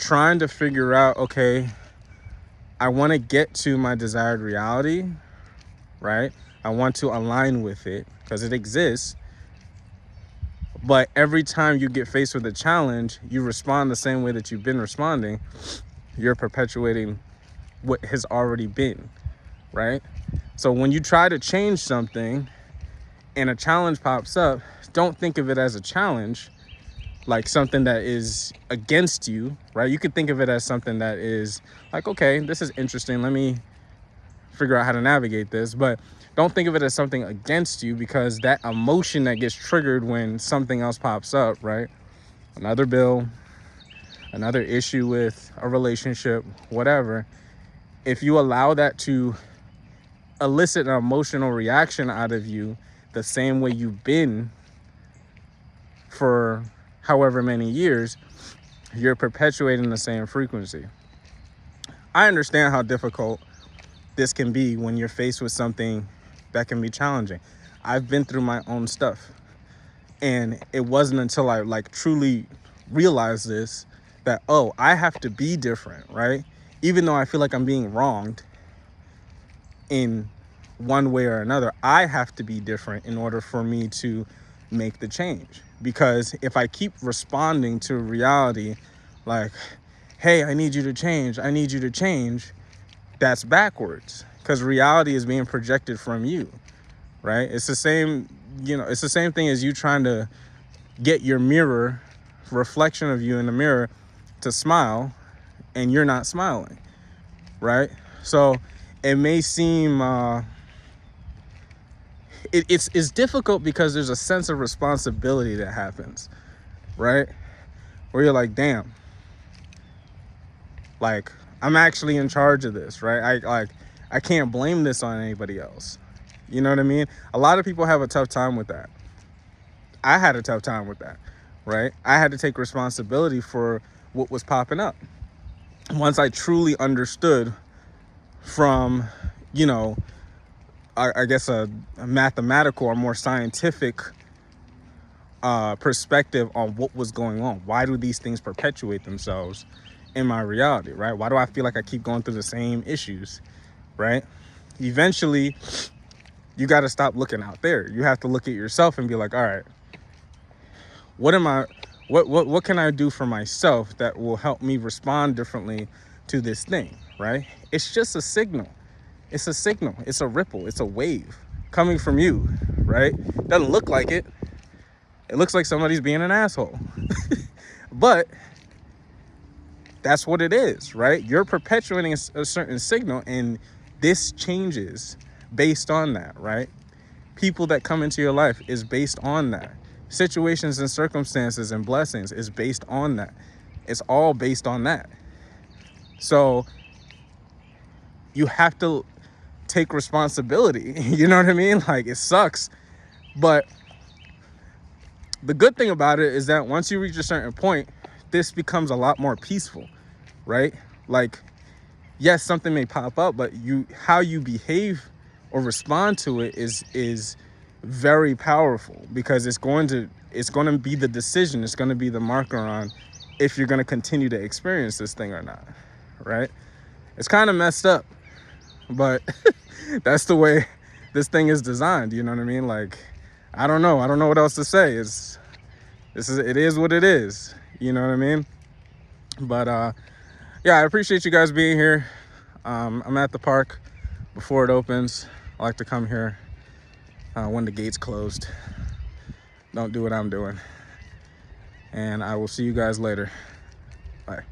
trying to figure out, okay, I want to get to my desired reality, right? I want to align with it because it exists. But every time you get faced with a challenge, you respond the same way that you've been responding. You're perpetuating what has already been, right? So when you try to change something and a challenge pops up, don't think of it as a challenge, like something that is against you, right? You could think of it as something that is like, okay, this is interesting. Let me figure out how to navigate this. But don't think of it as something against you, because that emotion that gets triggered when something else pops up, right? Another bill, another issue with a relationship, whatever. If you allow that to elicit an emotional reaction out of you the same way you've been for however many years, you're perpetuating the same frequency. I understand how difficult this can be when you're faced with something that can be challenging. I've been through my own stuff, and it wasn't until I truly realized this that, oh, I have to be different, right? Even though I feel like I'm being wronged in one way or another, I have to be different in order for me to make the change. Because if I keep responding to reality like, hey, I need you to change, I need you to change, that's backwards, because reality is being projected from you, right? It's the same, it's the same thing as you trying to get your mirror, reflection of you in the mirror, to smile, and you're not smiling, right? So it may seem it's difficult because there's a sense of responsibility that happens, right? Where you're like, damn, like, I'm actually in charge of this, right? I can't blame this on anybody else. You know what I mean? A lot of people have a tough time with that. I had a tough time with that, right? I had to take responsibility for what was popping up. Once I truly understood from, I guess a mathematical or more scientific perspective on what was going on. Why do these things perpetuate themselves in my reality, right? Why do I feel like I keep going through the same issues, right? Eventually, you got to stop looking out there. You have to look at yourself and be like, all right, what can I do for myself that will help me respond differently to this thing, right? It's just a signal. It's a signal. It's a ripple. It's a wave coming from you, right? Doesn't look like it. It looks like somebody's being an asshole. But that's what it is, right? You're perpetuating a certain signal, and this changes based on that, right? People that come into your life is based on that. Situations and circumstances and blessings is based on that. It's all based on that. So you have to take responsibility. You know what I mean? Like, it sucks. But the good thing about it is that once you reach a certain point, this becomes a lot more peaceful, right? Like, yes, something may pop up, but how you behave or respond to it is very powerful, because it's going to be the decision. It's going to be the marker on if you're going to continue to experience this thing or not, right? It's kind of messed up, but that's the way this thing is designed. You know what I mean? Like, I don't know what else to say. It is what it is. You know what I mean? But yeah, I appreciate you guys being here. I'm at the park before it opens. I like to come here when the gate's closed. Don't do what I'm doing. And I will see you guys later. Bye.